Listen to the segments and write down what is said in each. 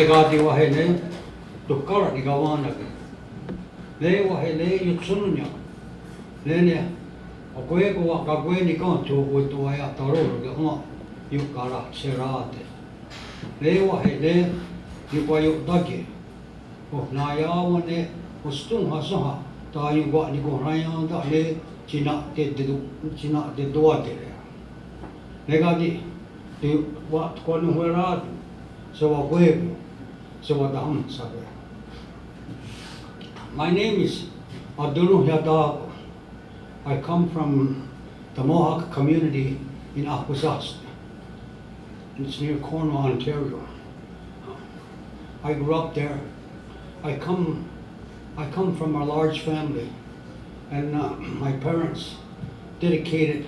Negati wahele, to karat ni gawanake. Le wahele yutsununya. Nene, okoe ko wakakwe ni kanto uto aya taroro ke hama yukara serate. Le wahele yukwa yutake. O nayawa ne ustung hasaha ta yukwa ni ko rayanda le china te doate. Negati te wat kwanu hueradu. My name is Ateronhiatakon. I come from the Mohawk community in Akwesasne. It's near Cornwall, Ontario. I grew up there. I come from a large family, and my parents dedicated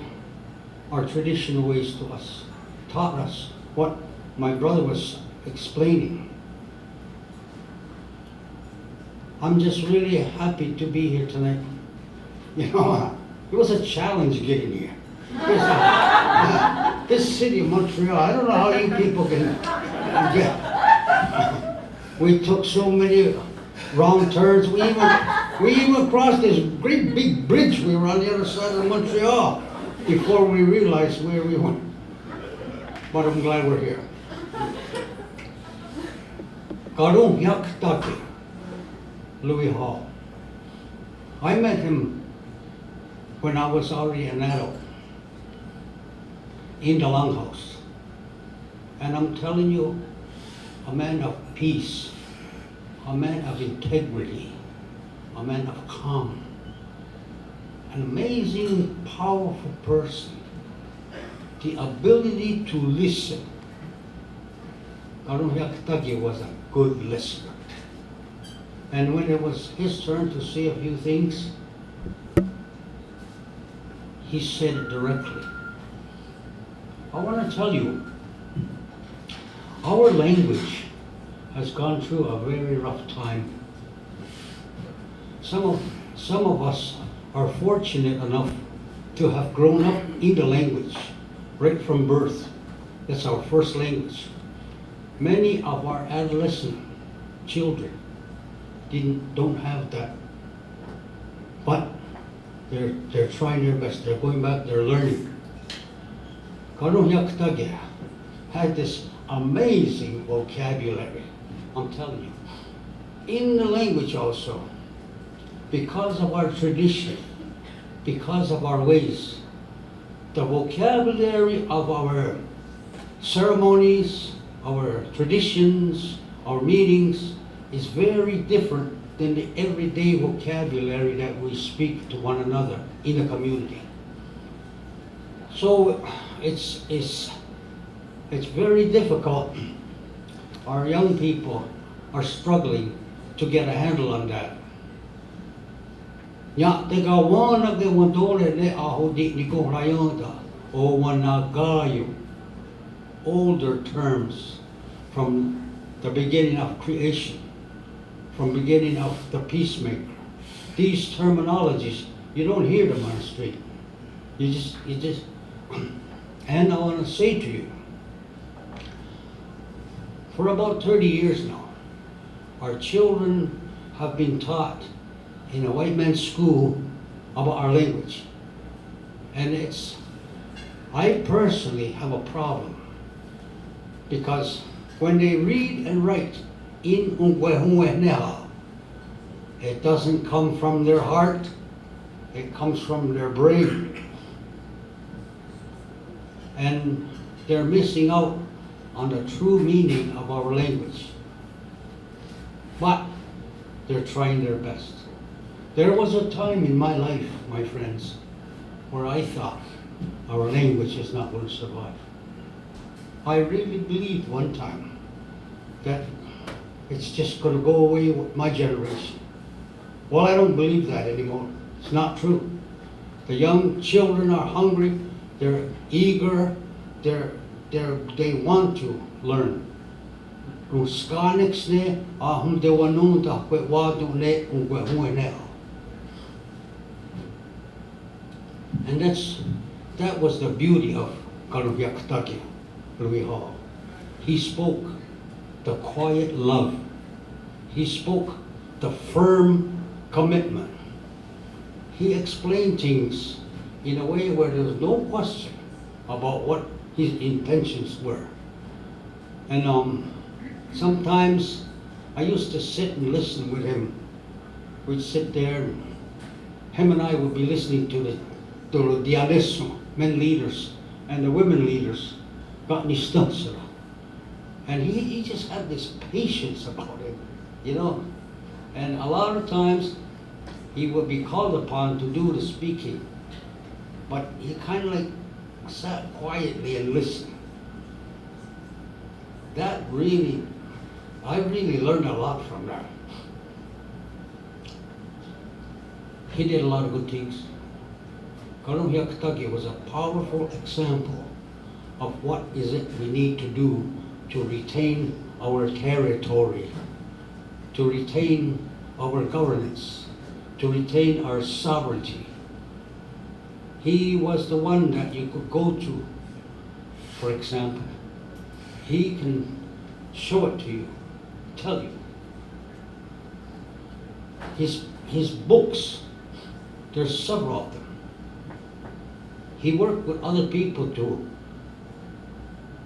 our traditional ways to us, taught us what my brother was explaining. I'm just really happy to be here tonight. You know, it was a challenge getting here. This city of Montreal, I don't know how you people can get. We took so many wrong turns. We even crossed this great big bridge. We were on the other side of Montreal before we realized where we went. But I'm glad we're here. Karoniaktajeh Louis Hall. I met him when I was already an adult in the longhouse. And I'm telling you, a man of peace, a man of integrity, a man of calm, an amazing, powerful person, the ability to listen. Karoniaktajeh was a good listener. And when it was his turn to say a few things, he said it directly. I want to tell you, our language has gone through a very rough time. Some of us are fortunate enough to have grown up in the language right from birth. That's our first language. Many of our adolescent children don't have that, but they're trying their best. They're going back. They're learning. Karoniaktajeh had this amazing vocabulary. I'm telling you, in the language also, because of our tradition, because of our ways, the vocabulary of our ceremonies, our traditions, our meetings is very different than the everyday vocabulary that we speak to one another in the community. So it's very difficult. Our young people are struggling to get a handle on that. Ya te ka wana ke wantore ne aho di ni ko rayonda o wanagayo. Older terms from the beginning of creation, from beginning of the peacemaker. These terminologies, you don't hear them on the street. You just, and I want to say to you, for about 30 years now, our children have been taught in a white man's school about our language. And I personally have a problem, because when they read and write in kanien'kehá, it doesn't come from their heart, it comes from their brain. And they're missing out on the true meaning of our language. But they're trying their best. There was a time in my life, my friends, where I thought our language is not going to survive. I really believed one time that it's just going to go away with my generation. Well, I don't believe that anymore. It's not true. The young children are hungry, they're eager, they want to learn. And that was the beauty of Karoniaktajeh Louis Hall. He spoke the quiet love. He spoke the firm commitment. He explained things in a way where there was no question about what his intentions were. And sometimes I used to sit and listen with him. We'd sit there, and him and I would be listening to the dialismo, men leaders, and the women leaders, and he just had this patience about it, you know. And a lot of times he would be called upon to do the speaking, but he kind of like sat quietly and listened. That really, I really learned a lot from that. He did a lot of good things. Karoniaktajeh was a powerful example of what is it we need to do to retain our territory, to retain our governance, to retain our sovereignty. He was the one that you could go to, for example. He can show it to you, tell you. His books, there's several of them. He worked with other people to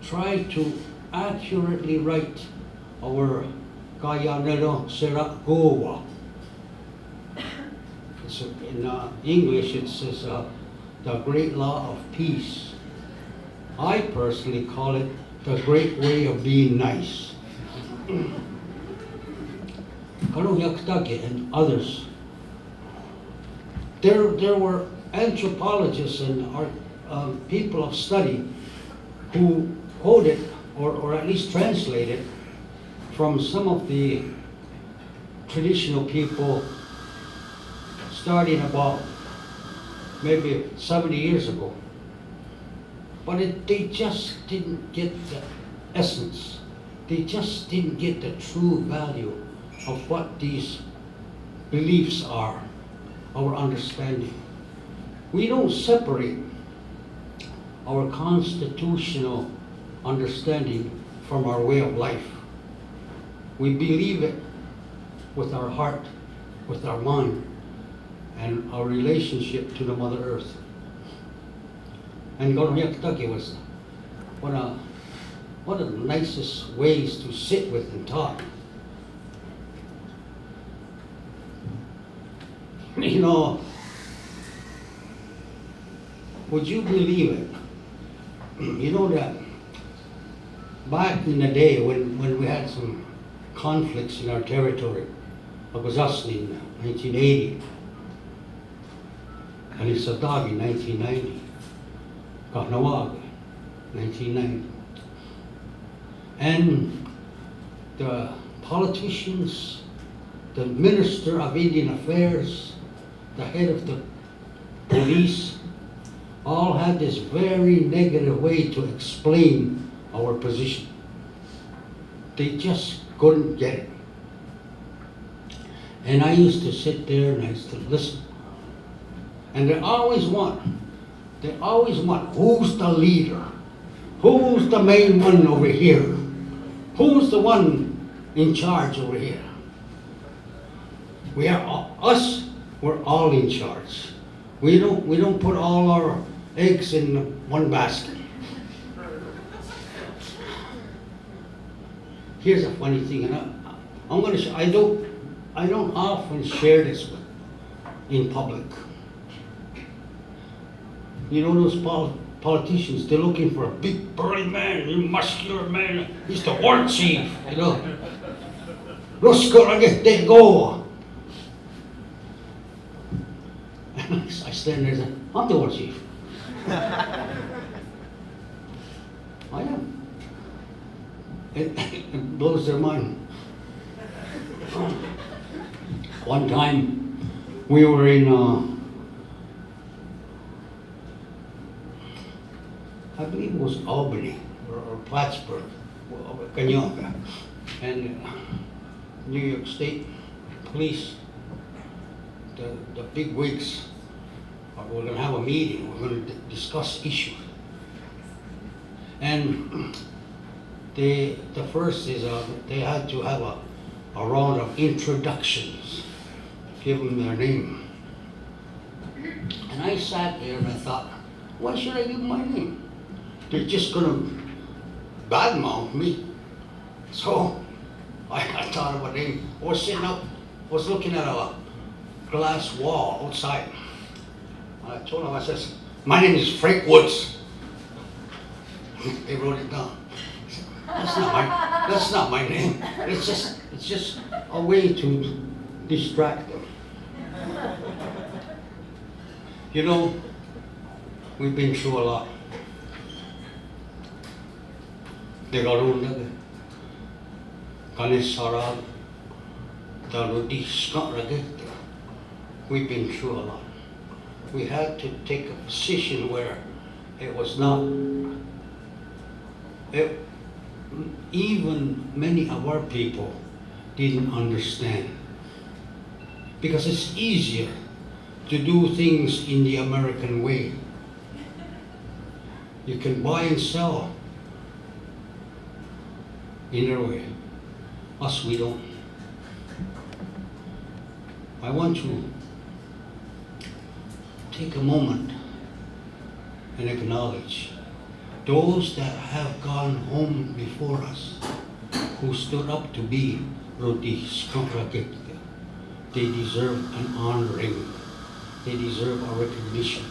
try to accurately write our Kaianere'kó. In English it says the great law of peace. I personally call it the great way of being nice. Karoniaktajeh and others. There were anthropologists and people of study who quoted or at least translated from some of the traditional people starting about maybe 70 years ago. But they just didn't get the essence. They just didn't get the true value of what these beliefs are, our understanding. We don't separate our constitutional understanding from our way of life. We believe it with our heart, with our mind, and our relationship to the Mother Earth. And Karoniaktajeh was one of the nicest ways to sit with and talk. You know, would you believe it? You know that back in the day when we had some conflicts in our territory, I was us in 1980, and in Satagi in 1990, Kahnawaga 1990. And the politicians, the Minister of Indian Affairs, the head of the police, all had this very negative way to explain our position. They just couldn't get it. And I used to sit there and I used to listen. And they always want, who's the leader? Who's the main one over here? Who's the one in charge over here? We're all in charge. We don't put all our eggs in one basket. Here's a funny thing, and I don't often share this in public. You know those politicians, they're looking for a big burly man, a muscular man. He's the war chief, you know. Kaianere'kó. I stand there and say, I'm the war chief. I am. It blows their mind. One time we were in I believe it was Albany or Plattsburgh, Kanien'kehá, and New York State Police, the big wigs, we're going to have a meeting, we're going to discuss issues. And the first is they had to have a round of introductions, give them their name. And I sat there and I thought, why should I give them my name? They're just gonna badmouth me. So I thought of a name. I was sitting up, was looking at a glass wall outside. I told them, I says, my name is Frank Woods. They wrote it down. That's not my name. It's just a way to distract them. You know, we've been through a lot. We've been through a lot. We had to take a position where it was not, even many of our people didn't understand. Because it's easier to do things in the American way. You can buy and sell in their way. Us, we don't. I want to take a moment and acknowledge those that have gone home before us, who stood up to be Rodis. They deserve an honoring. They deserve a recognition.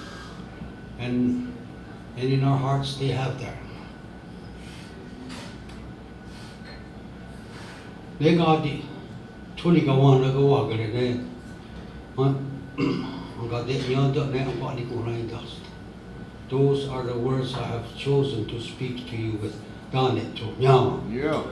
And in our hearts, they have that. They got the 20 gawan na gawa gane ne. Those are the words I have chosen to speak to you with. Gane to nyama. Yeah.